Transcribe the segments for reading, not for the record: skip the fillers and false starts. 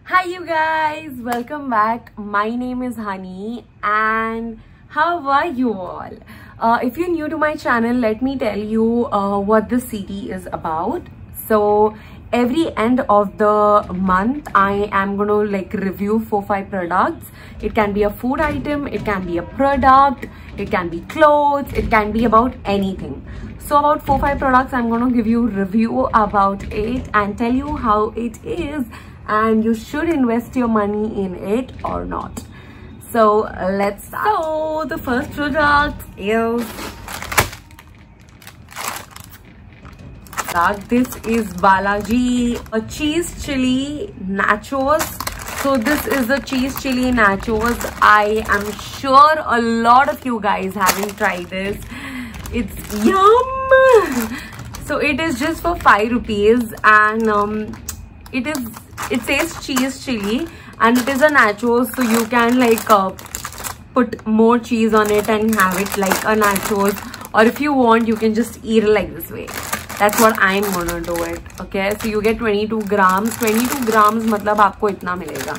Hi you guys, welcome back. My name is Honey and how are you all? If you're new to my channel, let me tell you what this series is about. So every end of the month I am going to review 4-5 products. It can be a food item, it can be a product, it can be clothes, it can be about anything. So about 4-5 products I'm going to give you review about it and tell you how it is and you should invest your money in it or not. So let's start. So the first product is this is Balaji a cheese chili nachos. So this is the cheese chili nachos. I am sure a lot of you guys haven't tried this. It's yum. So it is just for 5 rupees and it says cheese chili and it is a nachos, so you can put more cheese on it and have it like a nachos, or if you want you can just eat it like this way. That's what I'm gonna do it. Okay, so you get 22 grams. 22 grams मतलब आपको इतना मिलेगा.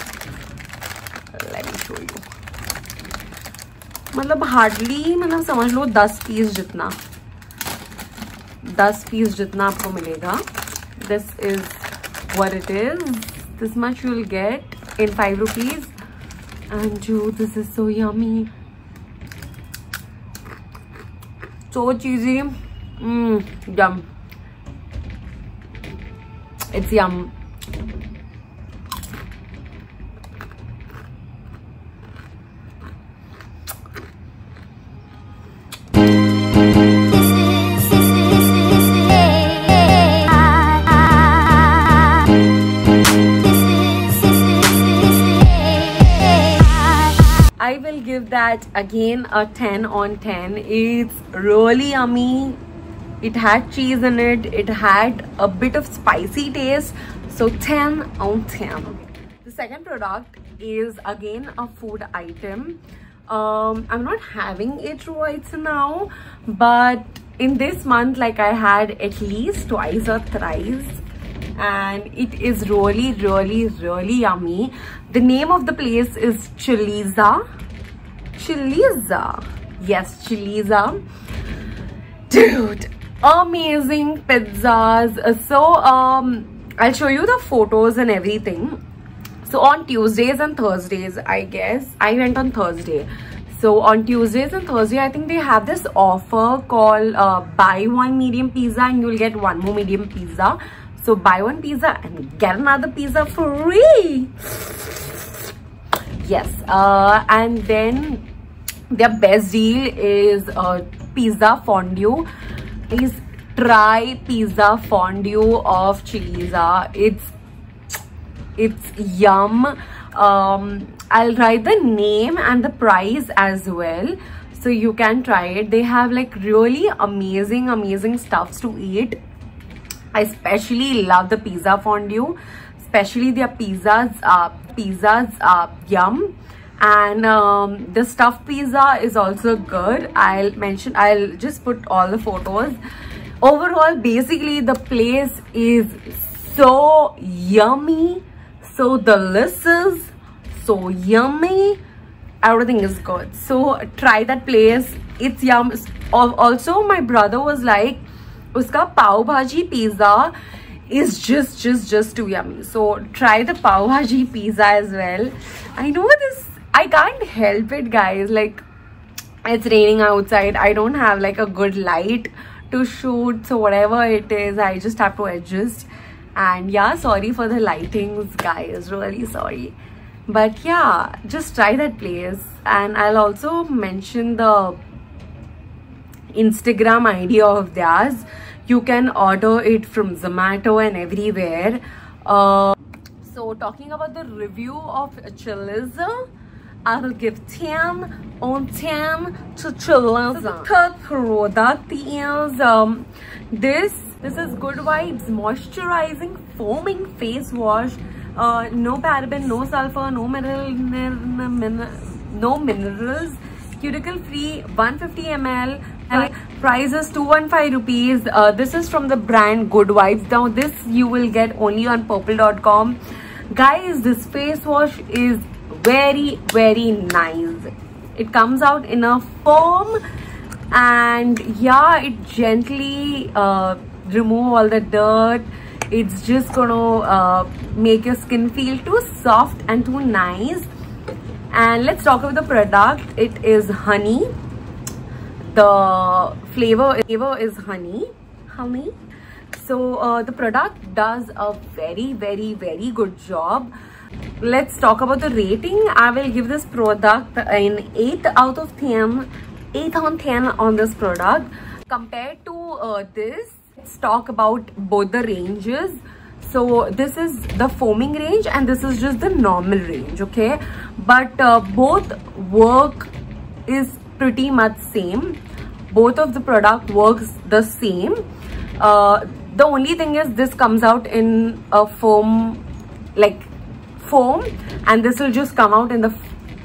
Let me show you. मतलब hardly मतलब समझ लो 10 piece जितना. 10 piece जितना आपको मिलेगा. This is what it is. This much you'll get in 5 rupees. And this is so yummy. So cheesy. Yum. It's yum. I will give that again a 10 on 10. It's really yummy. It had cheese in it. It had a bit of spicy taste. So 10 on 10. The second product is again a food item. I'm not having it right now, but in this month I had at least twice or thrice. And it is really yummy. The name of the place is Chiliza. Yes, Chiliza. Dude, amazing pizzas. So I'll show you the photos and everything. So on Tuesdays and Thursdays, I guess I went on Thursday. So on Tuesdays and Thursday, I think they have this offer called buy one medium pizza and you'll get one more medium pizza. So buy one pizza and get another pizza free. Yes, and then their best deal is pizza fondue. Please try pizza fondue of Chiliza. It's yum. I'll write the name and the price as well, so you can try it. They have really amazing stuffs to eat. I especially love the pizza fondue, especially their pizzas yum, and the stuffed pizza is also good. I'll just put all the photos. Overall, basically the place is so yummy, so delicious, so yummy. Everything is good, so try that place. It's yum. Also, my brother was like, uska pav bhaji pizza is just too yummy. So try the pav bhaji pizza as well. I know this, I can't help it, guys. It's raining outside. I don't have a good light to shoot, so whatever it is, I just have to adjust. And yeah, sorry for the lightings, guys, really sorry. But yeah, just try that place. And I'll also mention the Instagram ID of theirs. You can order it from Zomato and everywhere. So talking about the review of Chiliza, I will give 10 on 10 to Chiliza. The third product is this is Good Vibes Moisturizing Foaming Face Wash. No paraben, no sulfur, no minerals, cuticle free, 150 ml. Price is 215 rupees. This is from the brand Good Vibes. Now this you will get only on purple.com. Guys, this face wash is very nice. It comes out in a foam, and yeah, it gently remove all the dirt. It's just gonna make your skin feel too soft and too nice. And let's talk about the product. It is honey. The flavor is honey. So the product does a very good job. Let's talk about the rating. I will give this product an 8 out of 10. 8 on 10 on this product. Compared to this, let's talk about both the ranges. So this is the foaming range and this is just the normal range, okay? But both work is pretty much same. Both of the product works the same. The only thing is this comes out in a foam, like foam, and this will just come out in the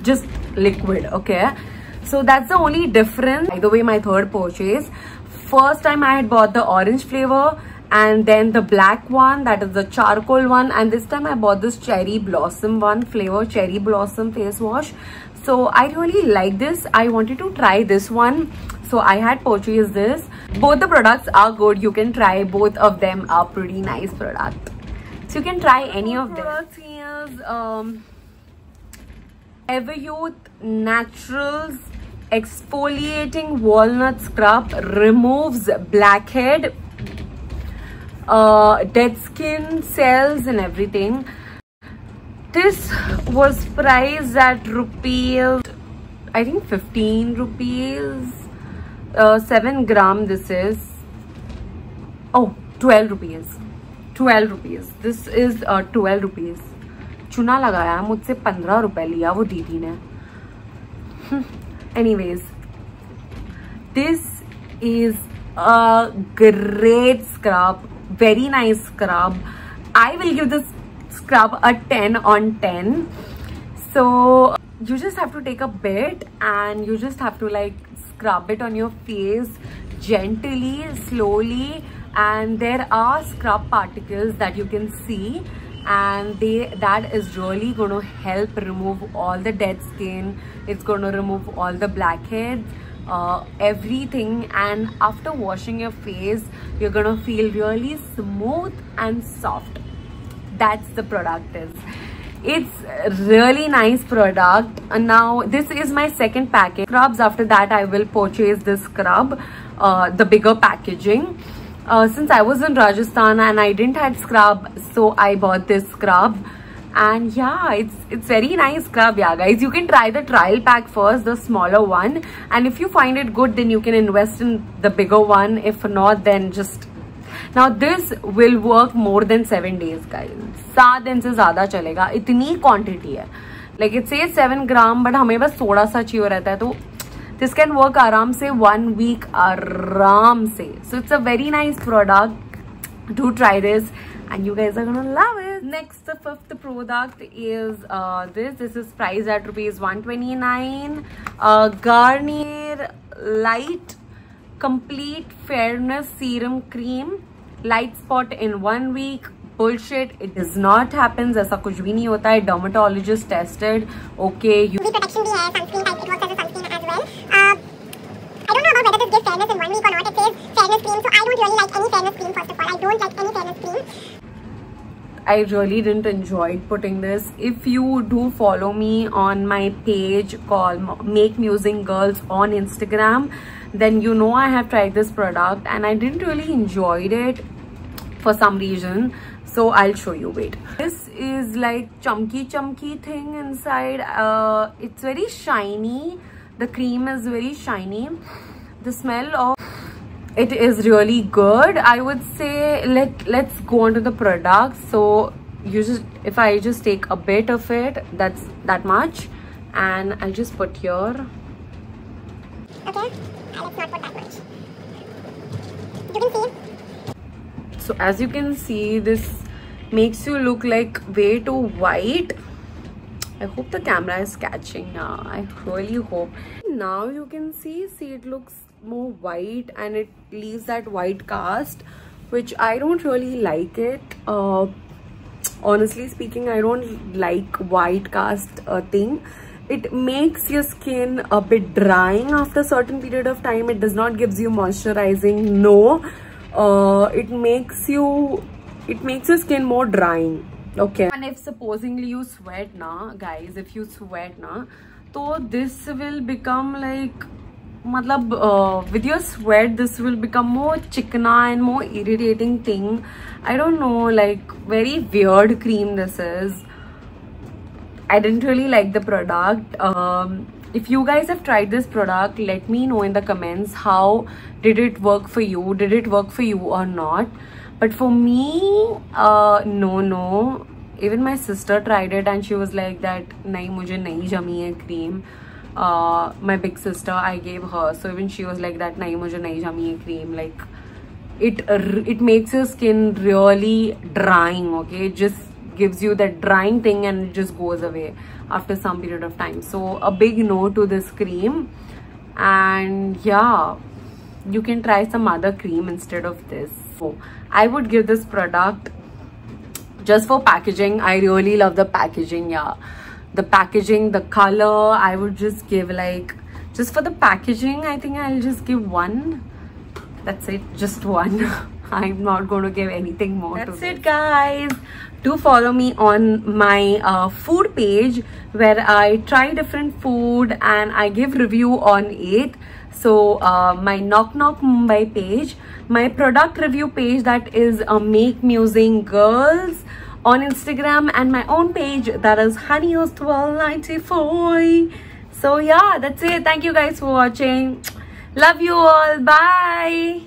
just liquid, okay? So that's the only difference. By the way, my third purchase. First time I had bought the orange flavor, and then the black one, that is the charcoal one, and this time I bought this cherry blossom one flavor, cherry blossom face wash. So I really like this. I wanted to try this one, so I had purchased this. Both the products are good. You can try, both of them are pretty nice product, so you can try any of them. Here's Everyuth Naturals Exfoliating Walnut Scrub, removes blackhead, dead skin cells and everything. This was priced at rupees, I think 15 rupees. 7 gram this is. Oh, 12 rupees. 12 rupees. This is 12 rupees. चुना लगाया मुझसे 15 रुपए लिया वो दीदी ने. Anyways, this is a great scrub, very nice scrub. I will give this scrub a 10 on 10. So you just have to take a bit and you just have to like scrub it on your face gently, slowly, and there are scrub particles that you can see, and that is really going to help remove all the dead skin. It's going to remove all the blackheads, everything, and after washing your face you're going to feel really smooth and soft. That's the product is. It's really nice product. Now this is my second package scrubs. After that I will purchase this scrub, the bigger packaging. Since I was in Rajasthan and I didn't have scrub, so I bought this scrub. And yeah, it's very nice scrub. Yeah guys, you can try the trial pack first, the smaller one, and if you find it good then you can invest in the bigger one. If not, then just, now this will work more than 7 days guys. 7 दिन से ज़्यादा चलेगा, इतनी quantity है. Like it says 7 gram, but हमें बस थोड़ा सा चाहिए रहता है, तो this can work आराम से 1 week आराम से. So it's a very nice product. Do try this and you guys are gonna love it. Next, the fifth product is this is priced at rupees 129. Garnier Light Complete Fairness Serum Cream, light spot in 1 week. Bullshit, it does not happen. ऐसा कुछ भी नहीं होता है. Dermatologist tested. Okay, you protection भी है, sunscreen type, it works as a sunscreen as well. I don't know about whether this gives fairness in 1 week or not. It says fairness cream, so I don't really like any fairness cream. First of all, I don't like any fairness cream. I really didn't enjoy putting this. If you do follow me on my page called Make Musing Girls on Instagram, then you know I have tried this product and I didn't really enjoyed it for some reason. So I'll show you, wait. This is like chunky thing inside. It's very shiny. The cream is very shiny. The smell of it is really good. I would say let's go on to the product. So you just, if I just take a bit of it, that's that much, and I'll just put here. Okay, let's not put that much. You can see. So as you can see, this makes you look like way too white. I hope the camera is catching now. I really hope. Now you can see it looks more white and it leaves that white cast, which I don't really like it. honestly speaking, I don't like white cast thing. It makes your skin a bit drying after a certain period of time. It does not gives you moisturizing. No, it makes your skin more drying. Okay, and if supposingly you sweat na, guys, if you sweat na, so this will become like, with your sweat, this will become more chikna and more irritating thing. I don't know, like very weird cream this is. I didn't really like the product. If you guys have tried this product, let me know in the comments, how did it work for you? Did it work for you or not? But for me, no. Even my sister tried it and she was like that, nahi, mujhe nahi jami hai cream. My big sister, I gave her, so even she was like that, nahi, mujhe nahi jami hai cream. Like it makes your skin really drying. Okay, it just gives you that drying thing and it just goes away after some period of time. So a big no to this cream. And yeah, you can try some other cream instead of this. So I would give this product just for packaging. I really love the packaging. Yeah, the packaging, the color, I would just give like, just for the packaging, I think I'll just give 1. That's it, just 1. I'm not going to give anything more. That's it, guys. Do follow me on my food page, where I try different food and I give review on it. So my Knock Knock Mumbai page, my product review page, that is Make Musing Girls on Instagram, and my own page, that is Honeyos1294. So yeah, that's it. Thank you guys for watching. Love you all. Bye.